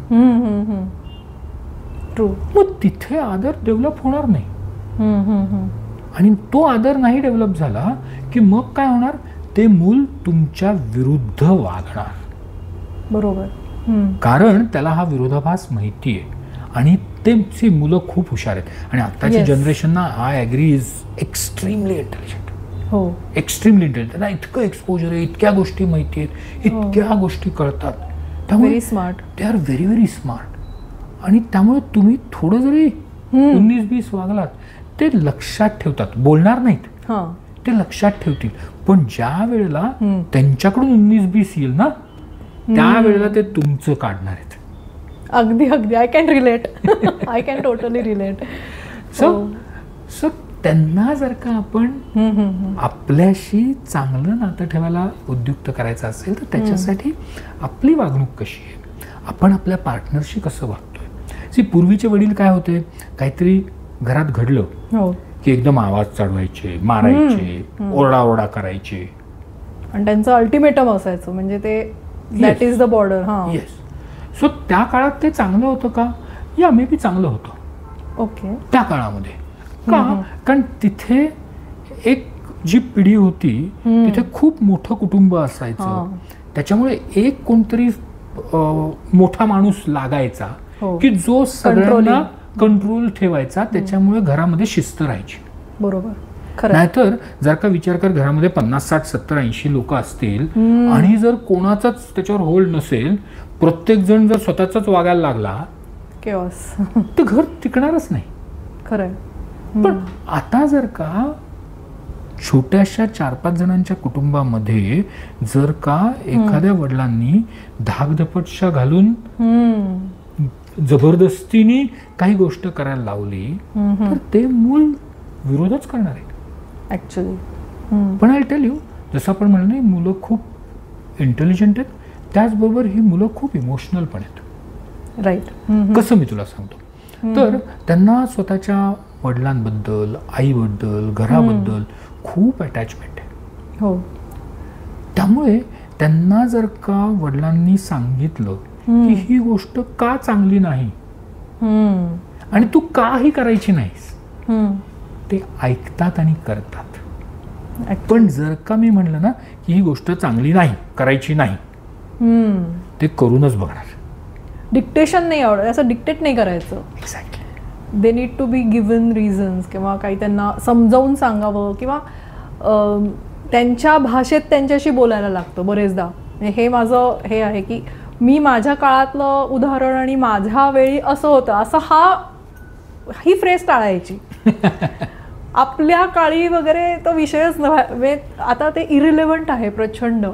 ट्रू. मग तिथे आदर डेव्हलप होणार नाही. आणि तो आदर नाही डेव्हलप झाला की मग काय होणार? ते मूल तुमच्या विरुद्ध वागणार. बरोबर. कारण त्याला हा विरोधाभास माहिती आहे. आणि ते मुलं खूप हुशार आहेत आणि आत्ताची जनरेशन ना, I agree, is extremely intelligent. हो, एक्स्ट्रीमली इंटेलिजंट. त्यांना इतकं एक्सपोजर आहे, इतक्या गोष्टी माहिती आहेत, इतक्या गोष्टी कळतात. त्यामुळे smart. They are very very smart. आणि त्यामुळे तुम्ही थोडं जरी 19-20 वागलात ते लक्षात ठेवतात. बोलणार नाहीत, ते लक्षात ठेवतील. पण ज्या वेळेला त्यांच्याकडून 19-20 येईल ना, त्यावेळेला ते तुमचं काढणार आहेत. अगदी अगदी. I can relate. I can totally relate. So त्यांना जर का आपण आपल्याशी चांगलं नातं ठेवायला उद्युक्त करायचं असेल तर त्याच्यासाठी आपली वागणूक कशी आहे, आपण आपल्या पार्टनरशी कसं वागतोय. पूर्वीचे वडील काय होते, काहीतरी घरात घडलं की एकदम आवाज चढवायचे, मारायचे, ओरडाओरडा करायचे. आणि त्यांचं अल्टिमेटम असायचं, म्हणजे ते that is the border. Yes. So त्या काळात ते चांगलं होतं का? या मे बी चांगलं होतं. ओके. त्या काळामध्ये का? कारण तिथे एक जी पिढी होती तिथे खूप मोठं कुटुंब असायचं. त्याच्यामुळे एक कोणतरी मोठा माणूस लागायचा की जो सगळ्यांना कंट्रोल ठेवायचा. त्याच्यामुळे घरामध्ये शिस्त राहायची. बरोबर. नाहीतर जर का विचार कर, घरामध्ये 50, 60, 70, 80 लोक असतील आणि जर कोणाचाच त्याच्यावर होल्ड नसेल, प्रत्येक जण जर स्वतःचाच वागायला लागला, केओस, तर घर टिकणारच नाही. खरंय. पण आता जर का छोट्याशा 4-5 जणांच्या कुटुंबामध्ये जर का एखाद्या वडिलांनी धाकधपटशा घालून जबरदस्तीने काही गोष्ट करायला लावली तर ते मूल विरोधच करणार आहे ऍक्च्युली. पण आय टेल यू, जसं आपण म्हणलं नाही, मुलं खूप इंटेलिजंट आहेत, त्याचबरोबर ही मुलं खूप इमोशनल पण आहेत. राईट. कसं मी तुला सांगतो, तर त्यांना स्वतःच्या वडिलांबद्दल, आईबद्दल, घराबद्दल खूप अटॅचमेंट आहे. हो. त्यामुळे त्यांना जर का वडिलांनी सांगितलं की ही गोष्ट का चांगली नाही आणि तू काही करायची नाहीस, ते ऐकतात आणि करतात. पण जर का मी म्हणलं ना की ही गोष्ट चांगली नाही, करायची नाही, ते करूनच बघणार. डिक्टेशन नाही आवडत, असं डिक्टेट नाही करायचं. Exactly. They need to be given reasons किंवा काही त्यांना समजावून सांगावं किंवा त्यांच्या भाषेत त्यांच्याशी बोलायला लागतं बरेचदा. हे माझं हे आहे की मी माझ्या काळातलं उदाहरण आणि माझ्या वेळी असं होतं असं ही फ्रेज टाळायची. आपल्या काळी वगैरे तो विषयच आता ते इरिलेव्हंट आहे प्रचंड.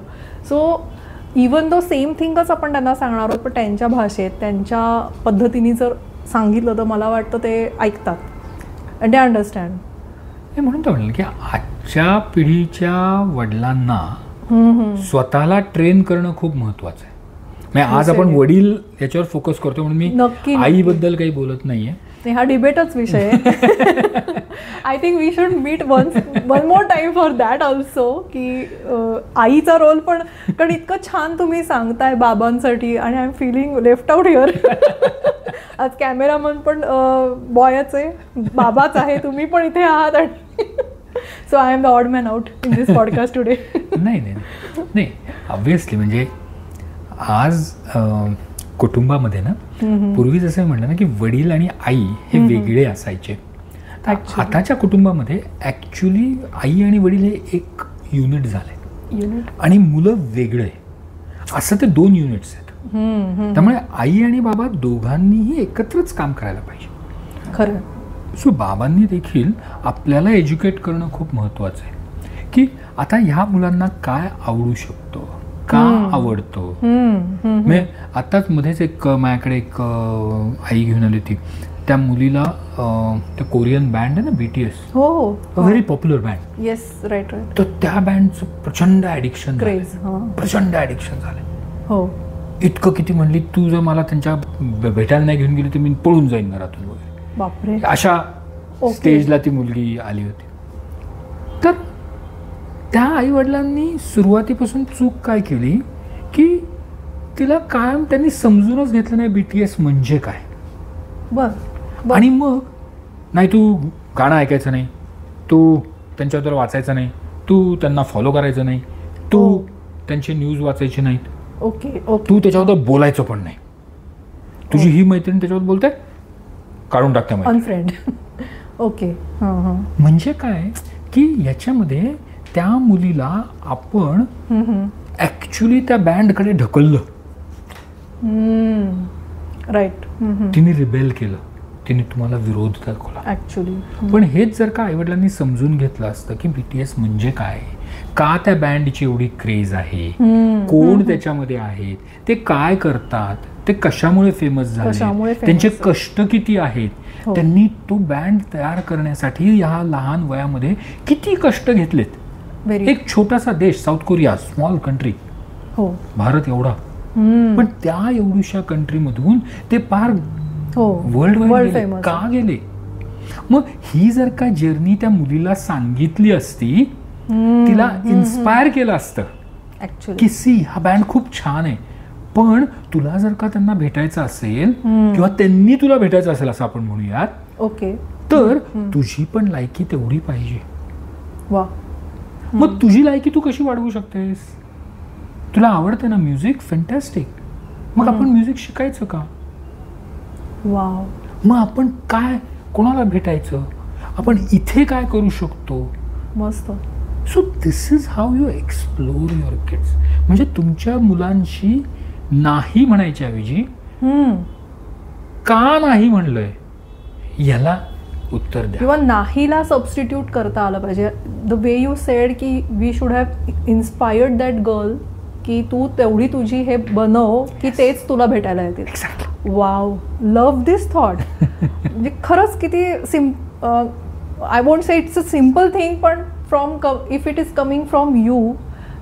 सो इवन दो सेम थिंगच आपण त्यांना सांगणार आहोत, पण त्यांच्या भाषेत त्यांच्या पद्धतीने जर सांगितलं तर मला वाटतं ते ऐकतात अँड दे अंडरस्टँड. म्हणून तर म्हणलं की आजच्या पिढीच्या वडिलांना स्वतःला ट्रेन करणं खूप महत्वाचं आहे. म्हणजे आज आपण वडील याच्यावर फोकस करतो म्हणून मी आईबद्दल काही बोलत नाहीये. हा डिबेटच विषय आहे. I think we should meet one more time for that also, की आईचा रोल पण, कारण इतकं छान तुम्ही सांगताय बाबांसाठी आणि I am feeling left out here. आज कॅमेरामन पण बॉयच आहे, बाबाच आहे, तुम्ही पण इथे आहात आणि so I am the odd man out in this podcast today. नाही ऑब्व्हियसली म्हणजे आज कुटुंबामध्ये ना पूर्वी जसं म्हणलं ना की वडील आणि आई हे वेगळे असायचे. आताच्या कुटुंबामध्ये ऍक्च्युली आई आणि वडील हे एक युनिट झाले आणि मुलं वेगळे, असं ते 2 युनिट्स आहेत. त्यामुळे आई आणि बाबा दोघांनीही एकत्रच काम करायला पाहिजे. खरं. सो बाबांनी देखील आपल्याला एज्युकेट करणं खूप महत्वाचं आहे की आता ह्या मुलांना काय आवडू शकतो, का आवडतो. म्हणजे आताच मध्येच एक माझ्याकडे एक आई घेऊन आली होती. त्या मुलीला त्या कोरियन बँड आहे ना BTS, हो, very popular band. Yes, right right. तर त्या बँडचं प्रचंड ऍडिक्शन झालं. हो. इतकं किती म्हणली, तू जर मला त्यांच्या भेटायला नाही घेऊन गेली तर मी पळून जाईन घरातून वगैरे. बापरे. अशा स्टेजला ती मुलगी आली होती. तर त्या आईवडिलांनी सुरुवातीपासून चूक काय केली की तिला कायम त्यांनी समजूनच घेतलं नाही BTS म्हणजे काय. आणि मग नाही तू गाणं ऐकायचं नाही, तू त्यांच्याबद्दल वाचायचं नाही, तू त्यांना फॉलो करायचं नाही, तू त्यांची न्यूज वाचायची नाहीत, तू त्याच्याबद्दल बोलायचं पण नाही. तुझी ही मैत्रीण त्याच्याबद्दल बोलते, काढून टाकते अनफ्रेंड. ओके. म्हणजे काय की याच्यामध्ये त्या मुलीला आपण ऍक्च्युली त्या बँडकडे ढकललं. राईट. तिने रिबेल केलं, तिने तुम्हाला विरोध दाखवला ऍक्च्युली. पण हेच जर का आईवडिलांनी समजून घेतलं असतं की BTS म्हणजे काय, का त्या बँडची एवढी क्रेज आहे, कोण त्याच्यामध्ये आहेत, ते काय करतात, ते कशामुळे फेमस झाले, त्यांचे कष्ट किती आहेत, त्यांनी तो बँड तयार करण्यासाठी ह्या लहान वयामध्ये किती कष्ट घेतलेत. एक छोटासा देश south Korea, small country, Bharat एवढा, पण त्या एवढ्याशा कंट्रीमधून ते फार वर्ल्ड वाईड का गेले. मग ही जर का जर्नी त्या मुलीला सांगितली असती, तिला इन्स्पायर केलं असतं की सी हा बँड खूप छान आहे, पण तुला जर का त्यांना भेटायचं असेल किंवा त्यांनी तुला भेटायचं असेल असं आपण म्हणूयात, ओके, तर तुझी पण लायकी तेवढी पाहिजे. वा. मग तुझी लायकी तू कशी वाढवू शकतेस. तुला आवडतं ना म्युझिक, फॅन्टॅस्टिक, मग आपण म्युझिक शिकायचं का. वाव. मग आपण काय, कोणाला भेटायचं, आपण इथे काय करू शकतो. मस्त. So this is how you explore your kids. म्हणजे तुमच्या मुलांशी नाही म्हणायच्या ऐवजी का नाही म्हणलंय याला उत्तर द्या, किंवा नाहीला सबस्टिट्यूट करता आलं पाहिजे. द वे यू सेड की we should have inspired that girl, की तू तेवढी तुझी हे बनव की तेच तुला भेटायला येतील. Wow, love this thought. म्हणजे खरंच किती I won't say it's a simple thing, पण if it is coming from you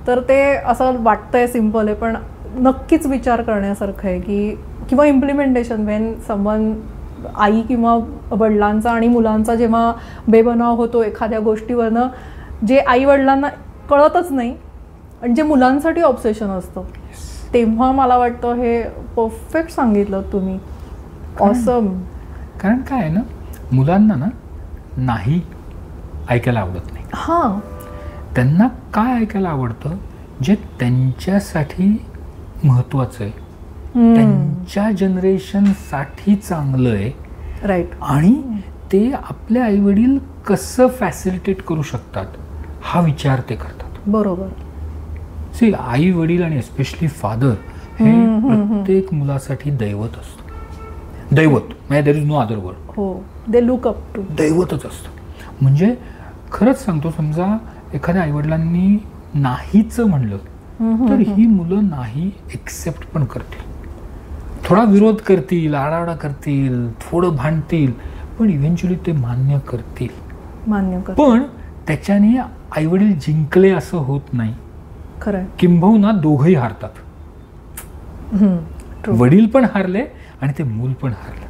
तर ते असं वाटतंय सिम्पल आहे, पण नक्कीच विचार करण्यासारखं आहे की, किंवा इम्प्लिमेंटेशन वेन समवन, आई किंवा वडिलांचा आणि मुलांचा जेव्हा बेबनाव होतो एखाद्या गोष्टीवरनं, जे आई वडिलांना कळतच नाही आणि जे मुलांसाठी ऑब्सेशन असतं तेव्हा मला वाटतं हे परफेक्ट सांगितलं तुम्ही. ऑसम. कारण काय आहे ना, मुलांना ना नाही ऐकायला आवडत नाही. हां, त्यांना काय ऐकायला आवडतं, जे त्यांच्यासाठी महत्वाचं आहे, त्यांच्या जनरेशनसाठी चांगलं आहे. राईट. आणि ते आपले आईवडील कसं फॅसिलिटेट करू शकतात हा विचार ते करतात. बरोबर. सी, आई वडील आणि एस्पेशली फादर हे प्रत्येक मुलासाठी दैवत असतं. दैवत म्हणजे there is no other word. हो, दे लुक अप टू. दैवतच असतं. म्हणजे खरंच सांगतो, समजा एखाद्या आईवडिलांनी नाहीच म्हणलं तर ही मुलं नाही एक्सेप्ट पण करतील, थोडा विरोध करतील, आडाआडा करतील, थोडं भांडतील, पण इव्हेंच्युअली ते मान्य करतील. पण त्याच्याने आईवडील जिंकले असं होत नाही. खरं. किंबहुना दोघंही हारतात. वडील पण हारले आणि ते मूल पण हारलं.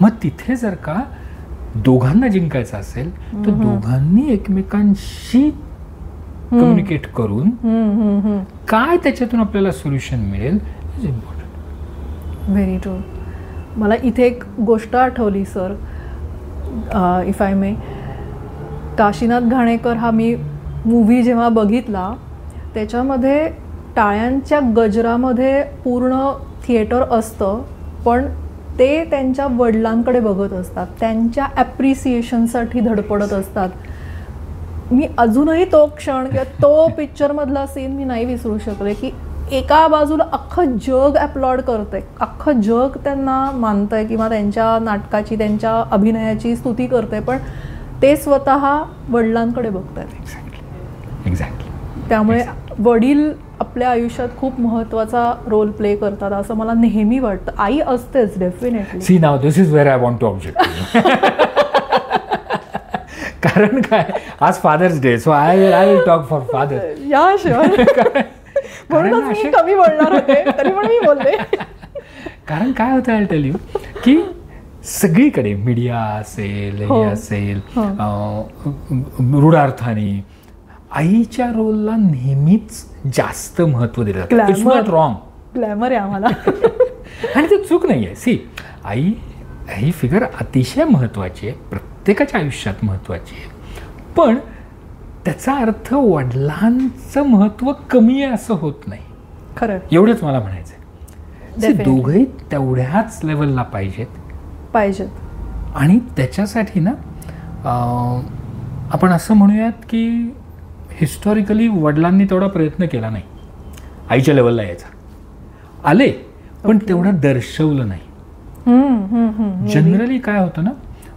मग तिथे जर का दोघांना जिंकायचं असेल तर दोघांनी एकमेकांशी कम्युनिकेट करून काय त्याच्यातून आपल्याला सोल्युशन मिळेल इज इम्पॉर्टंट. Very true. मला इथे एक गोष्ट आठवली सर, इफ आय मे. काशीनाथ घाणेकर हा मी मूव्ही जेव्हा बघितला त्याच्यामध्ये टाळ्यांच्या गजरामध्ये पूर्ण थिएटर असतं, पण ते त्यांच्या वडिलांकडे बघत असतात, त्यांच्या ॲप्रिसिएशनसाठी धडपडत असतात. मी अजूनही तो क्षण किंवा तो पिक्चरमधला सीन मी नाही विसरू शकले, की एका बाजूला अख्खं जग ॲप्लॉड करतंय, अख्खं जग त्यांना मानतंय किंवा त्यांच्या नाटकाची, त्यांच्या अभिनयाची स्तुती करतंय, पण ते स्वतः वडिलांकडे बघतायत. एक्झॅक्टली. त्यामुळे वडील आपल्या आयुष्यात खूप महत्त्वाचा रोल प्ले करतात असं मला नेहमी वाटतं. आई असतेच definitely. See, now this is where I want to object. कारण काय, आज Father's Day, so I will talk for father. Yeah sure. म्हणूनच मी कमी बोलणार होते, तरी पण मी बोलले. कारण काय होतं, आय टेल यू, की सगळीकडे मीडिया असेल, हे असेल, रूढार्थाने आईच्या रोलला नेहमीच जास्त महत्व दिलं जातं. It's not wrong. ग्लॅमर आहे आम्हाला. आणि ते चूक नाही आहे. सी, आई ही फिगर अतिशय महत्वाची आहे, प्रत्येकाच्या आयुष्यात महत्वाची आहे, पण त्याचा अर्थ वडिलांचं महत्व कमी आहे असं होत नाही. खरं. एवढंच मला म्हणायचंय. दोघंही तेवढ्याच लेवलला पाहिजेत. आणि त्याच्यासाठी ना आपण असं म्हणूयात की हिस्टॉरिकली वडिलांनी तेवढा प्रयत्न केला नाही आईच्या लेवलला यायचा. आले पण तेवढं दर्शवलं नाही. जनरली काय होतं ना,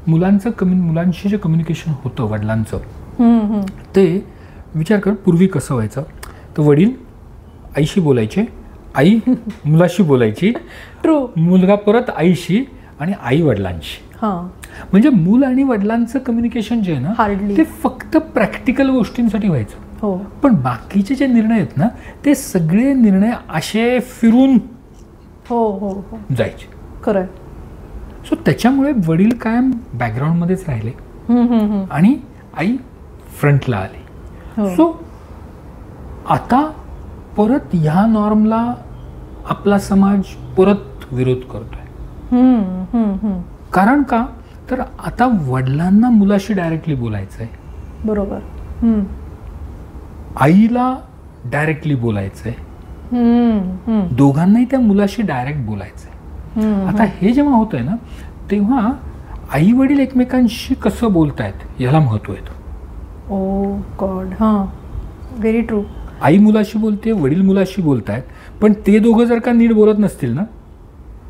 मुलांशी जे कम्युनिकेशन होतं वडिलांचं, ते विचार कर पूर्वी कसं व्हायचं, तर वडील आईशी बोलायचे, आई मुलाशी बोलायची, ट्रू, मुलगा परत आईशी आणि आई वडिलांशी. म्हणजे मूल आणि वडिलांचं कम्युनिकेशन जे आहे ना ते फक्त प्रॅक्टिकल गोष्टींसाठी व्हायचं. पण बाकीचे जे निर्णय आहेत ना ते सगळे निर्णय असे फिरून जायचे. खरं. सो त्याच्यामुळे वडील कायम बॅकग्राऊंडमध्येच राहिले आणि आई फ्रंटला आली. सो आता परत ह्या नॉर्मला आपला समाज परत विरोध करतोय. कारण का, तर आता वडिलांना मुलाशी डायरेक्टली बोलायचंय, बरोबर, आईला डायरेक्टली बोलायचंय, दोघांनाही त्या मुलाशी डायरेक्ट बोलायचंय. आता हे जेव्हा होतंय ना तेव्हा आई वडील एकमेकांशी कसं बोलतायत याला महत्व येतं. ओ गॉड. हां, व्हेरी ट्रू. आई मुलाशी बोलते, वडील मुलाशी बोलतायत, पण ते दोघं जर का नीट बोलत नसतील ना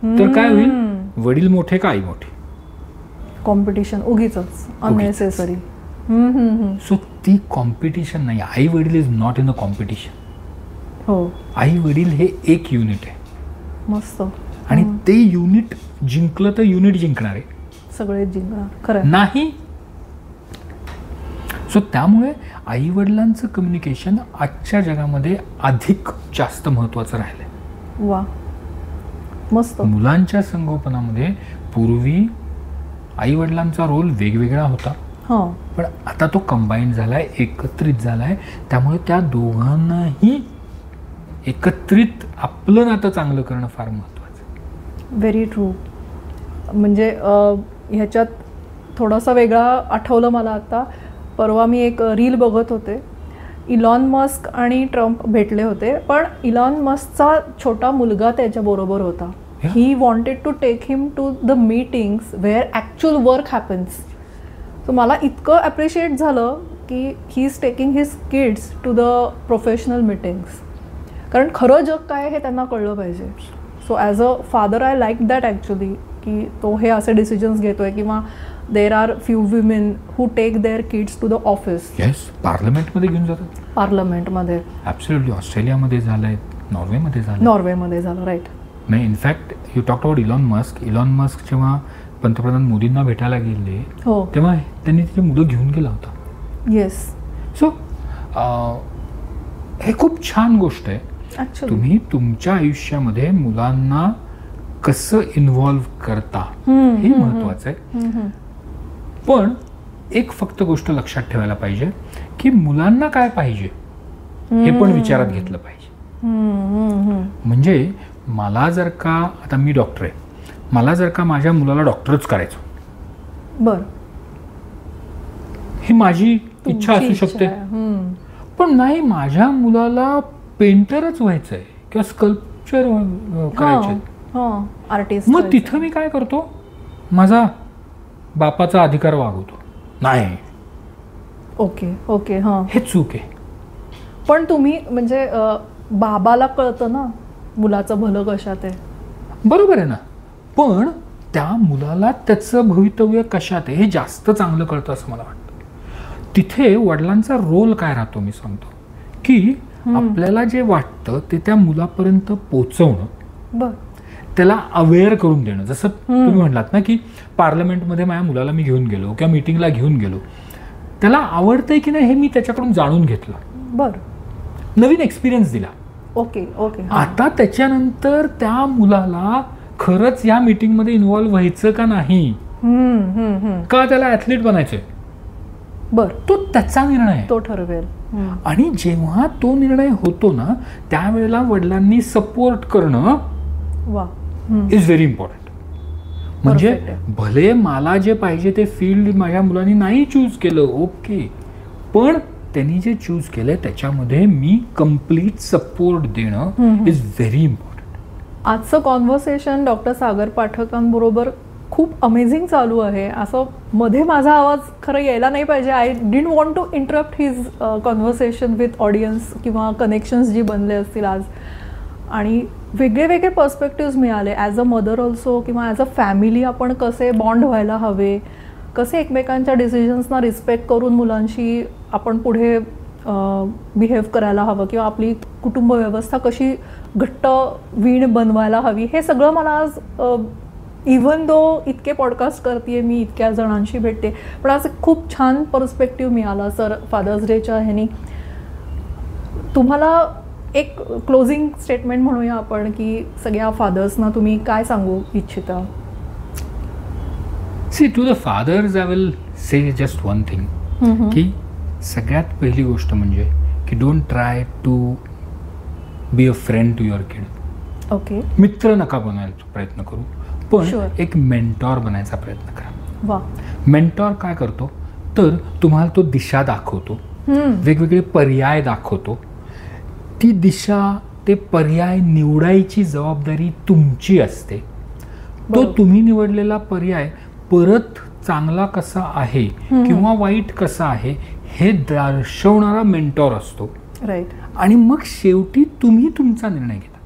तर काय होईल, वडील मोठे का आई मोठी, कॉम्पिटिशन उगीच अननेसेसरी. सो ती कॉम्पिटिशन नाही. आई वडील is not in a competition. हो, आई वडील हे एक युनिट आहे. मस्त. आणि ते युनिट जिंकलं तर युनिट जिंकणार आहे, सगळे जिंकणार. खरं नाही. सो त्यामुळे आई वडिलांचं कम्युनिकेशन आजच्या जगामध्ये अधिक जास्त महत्वाचं राहिलंय. वा, मस्त. मुलांच्या संगोपनामध्ये पूर्वी आई वडिलांचा रोल वेगवेगळा होता. हां. पण आता तो कंबाईन झालाय, एकत्रित झालाय, त्यामुळे त्या दोघांनाही एकत्रित आपलं नातं चांगलं करणं फार महत्त्वाचं. Very true. म्हणजे ह्याच्यात थोडासा वेगळा आठवलं मला आता. परवा मी एक रील बघत होते. इलॉन मस्क आणि ट्रम्प भेटले होते, पण इलॉन मस्कचा छोटा मुलगा त्याच्याबरोबर होता. He wanted to take him to the meetings where actual work happens. So मला इतकं ॲप्रिशिएट झालं की he is taking his kids to the professional meetings. कारण खरं जग काय हे त्यांना कळलं पाहिजे. So as a father I like that actually, की तो हे असे डिसिजन्स घेतोय. किंवा there are few women who take their kids to the office. Yes, पार्लमेंटमध्ये घेऊन जातात. पार्लमेंटमध्ये ॲब्सोल्युटली. ऑस्ट्रेलियामध्ये झालंय, नॉर्वेमध्ये झालं. नॉर्वेमध्ये झालं, राईट. नाही, in fact you talk about Elon Musk जेव्हा पंतप्रधान मोदींना भेटायला गेले हो, तेव्हा त्यांनी तिथे मुलं घेऊन गेला होता. येस. सो हे खूप छान गोष्ट आहे. ॲक्च्युली तुम्ही तुमच्या आयुष्यामध्ये मुलांना कसं इन्व्हॉल्व करता हे महत्वाचं आहे. पण एक फक्त गोष्ट लक्षात ठेवायला पाहिजे की मुलांना काय पाहिजे हे पण विचारात घेतलं पाहिजे. म्हणजे मला जर का, आता मी डॉक्टर आहे, मला जर का माझ्या मुलाला डॉक्टरच करायचं, बर, ही माझी इच्छा असू शकते. पण नाही, माझ्या मुलाला पेंटरच व्हायचंय किंवा स्कल्पचर करायचंय, आर्टिस्ट. मग तिथं मी काय करतो, माझा बापाचा अधिकार वागवतो. नाही, ओके ओके, हां, हे चूक आहे. पण तुम्ही म्हणजे बाबाला कळतं ना मुलाचं भलं कशात आहे. बरोबर आहे ना, पण त्या मुलाला त्याचं भवितव्य कशात आहे हे जास्त चांगलं कळतं असं मला वाटतं. तिथे वडिलांचा रोल काय राहतो मी सांगतो, की आपल्याला जे वाटतं ते त्या मुलापर्यंत पोचवणं, बर, त्याला अवेअर करून देणं. जसं तुम्ही म्हणलात ना की पार्लमेंटमध्ये माझ्या मुलाला मी घेऊन गेलो किंवा मीटिंगला घेऊन गेलो, त्याला आवडतंय की नाही हे मी त्याच्याकडून जाणून घेतलं, बर, नवीन एक्सपिरियन्स दिला. Okay okay. आता त्याच्यानंतर त्या मुलाला खरंच या मीटिंगमध्ये इन्व्हॉल्व्ह व्हायचं का नाही, का त्याला ॲथलीट बनायचंय, बर, तो त्याचा निर्णय, तो ठरवेल. आणि जेव्हा तो निर्णय होतो ना त्यावेळेला वडिलांनी सपोर्ट करणं वा, इज व्हेरी इम्पॉर्टंट. म्हणजे भले मला जे पाहिजे ते फील्ड माझ्या मुलांनी नाही चूज केलं, ओके, पण त्यांनी जे चूज केलंय त्याच्यामध्ये मी कम्प्लीट सपोर्ट देणं इज व्हेरी इम्पॉर्टंट. आजचं कॉन्व्हर्सेशन डॉक्टर सागर पाठकांबरोबर खूप अमेझिंग चालू आहे. असं मध्ये माझा आवाज खरं यायला नाही पाहिजे. I didn't want to interrupt his conversation with audience किंवा कनेक्शन्स जी बनले असतील आज. आणि वेगळे वेगळे पर्स्पेक्टिव्स मिळाले ॲज अ मदर ऑल्सो, किंवा ॲज अ फॅमिली आपण कसे बॉन्ड व्हायला हवे, कसे एकमेकांच्या डिसिजन्सना रिस्पेक्ट करून मुलांशी आपण पुढे बिहेव करायला हवं, किंवा आपली कुटुंब व्यवस्था कशी घट्ट वीण बनवायला हवी, हे सगळं मला आज इव्हन दो इतके पॉडकास्ट करते मी, इतक्या जणांशी भेटते, पण आज खूप छान पर्स्पेक्टिव्ह मिळाला सर फादर्स डेच्या ह्यानी. तुम्हाला एक क्लोजिंग स्टेटमेंट म्हणूया आपण, की सगळ्या फादर्सना तुम्ही काय सांगू इच्छिता? See, to the fathers I will say just one thing, की सगळ्यात पहिली गोष्ट म्हणजे की don't try to be a friend to your kid. Okay, मित्र नका बनवायचा प्रयत्न करू, पण एक मेंटॉर बनायचा प्रयत्न करा. वा. मेंटॉर काय करतो तर तुम्हाला तो दिशा दाखवतो, वेगवेगळे पर्याय दाखवतो. ती दिशा, ते पर्याय निवडायची जबाबदारी तुमची असते. तो तुम्ही निवडलेला पर्याय परत चांगला कसा आहे किंवा वाईट कसा आहे हे दर्शवणारा मेंटॉर असतो. राईट. आणि मग शेवटी तुम्ही तुमचा निर्णय घेता.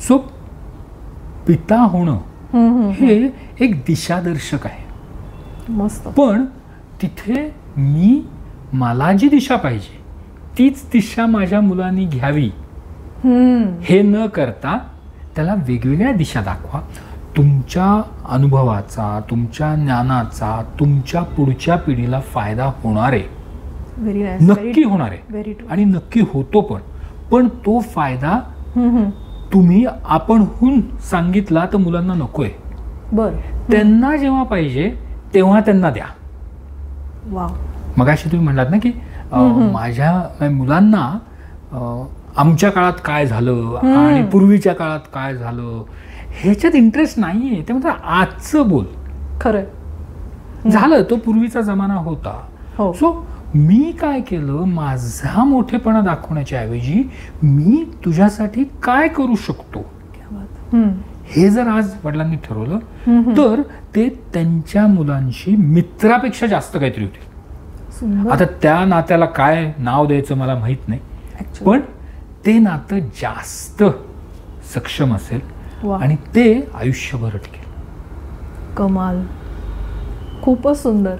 सो पिता होणं हे एक दिशादर्शक आहे. मस्त. पण तिथे मला जी दिशा पाहिजे तीच दिशा माझ्या मुलांनी घ्यावी हे न करता त्याला वेगवेगळ्या दिशा दाखवा. तुमच्या अनुभवाचा, तुमच्या ज्ञानाचा तुमच्या पुढच्या पिढीला फायदा होणार आहे, नक्की होणार आहे, आणि नक्की होतो. पण तो फायदा तुम्ही आपणहून सांगितला तर मुलांना नकोय. बरं. त्यांना जेव्हा पाहिजे तेव्हा त्यांना द्या. वा. मगाशी तुम्ही म्हणलात ना की माझ्या मुलांना आमच्या काळात काय झालं आणि पूर्वीच्या काळात काय झालं ह्याच्यात इंटरेस्ट नाहीये. ते म्हणतात आजचं बोल. खरं झालं, तो पूर्वीचा जमाना होता. सो मी काय केलं, माझा मोठेपणा दाखवण्याच्या ऐवजी मी तुझ्यासाठी काय करू शकतो हे जर आज वडिलांनी ठरवलं तर ते त्यांच्या मुलांशी मित्रापेक्षा जास्त काहीतरी होते. आता त्या नात्याला काय नाव द्यायचं मला माहित नाही, पण ते नातं जास्त सक्षम असेल आणि ते आयुष्यभर टिकेल. कमाल. खूपच सुंदर.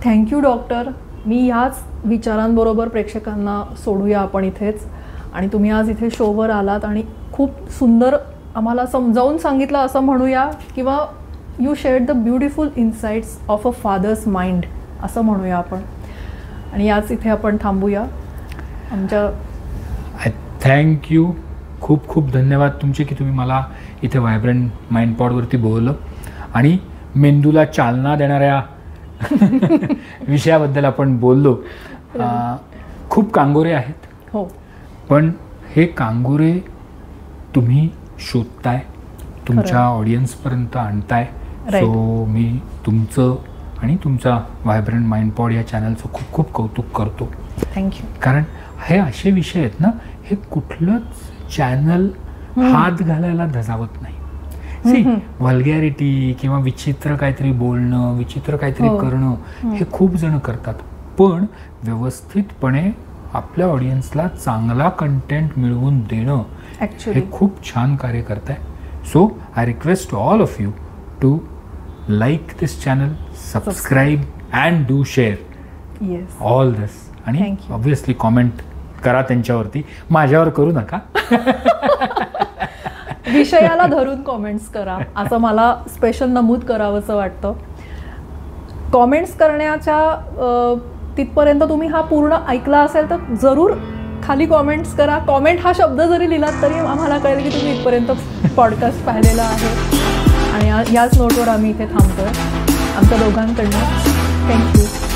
Thank you doctor. मी ह्याच विचारांबरोबर प्रेक्षकांना सोडूया आपण इथेच. आणि तुम्ही आज इथे शोवर आलात आणि खूप सुंदर आम्हाला समजावून सांगितलं असं म्हणूया, किंवा you shared the beautiful insights of a father's mind असं म्हणूया आपण. आणि याच इथे आपण थांबूया. आमच्या थँक्यू. खूप खूप धन्यवाद तुमचे की तुम्ही मला इथे व्हायब्रंट माइंड पॉडवरती बोलवलं आणि मेंदूला चालना देणाऱ्या विषयाबद्दल आपण बोललो. खूप कांगोरे आहेत. हो. पण हे कांगोरे तुम्ही शोधताय, तुमच्या ऑडियन्सपर्यंत आणताय. सो मी तुमचं आणि तुमचा व्हायब्रंट माइंड पॉड या चॅनलचं खूप खूप कौतुक करतो. थँक्यू. कारण हे असे विषय आहेत ना, हे कुठलंच चॅनल हात घालायला धजावत नाही. सी व्हल्गॅरिटी किंवा विचित्र काहीतरी बोलणं, विचित्र काहीतरी करणं हे खूप जण करतात, पण व्यवस्थितपणे आपल्या ऑडियन्सला चांगला कंटेंट मिळवून देणं हे खूप छान कार्य करताय. So I request all of you to like this channel, subscribe and do share all this. आणि ऑब्व्हियसली कॉमेंट करा त्यांच्यावरती, माझ्यावर करू नका. विषयाला धरून कॉमेंट्स करा असं मला स्पेशल नमूद करावंसं वाटतं. कॉमेंट्स करण्याच्या तिथपर्यंत तुम्ही हा पूर्ण ऐकला असेल तर जरूर खाली कॉमेंट्स करा. कॉमेंट हा शब्द जरी लिहिलात तरी आम्हाला कळेल की तुम्ही इथपर्यंत पॉडकास्ट पाहिलेला आहे. आणि याच नोटवर आम्ही इथे थांबतोय आमच्या दोघांकडनं. थँक्यू.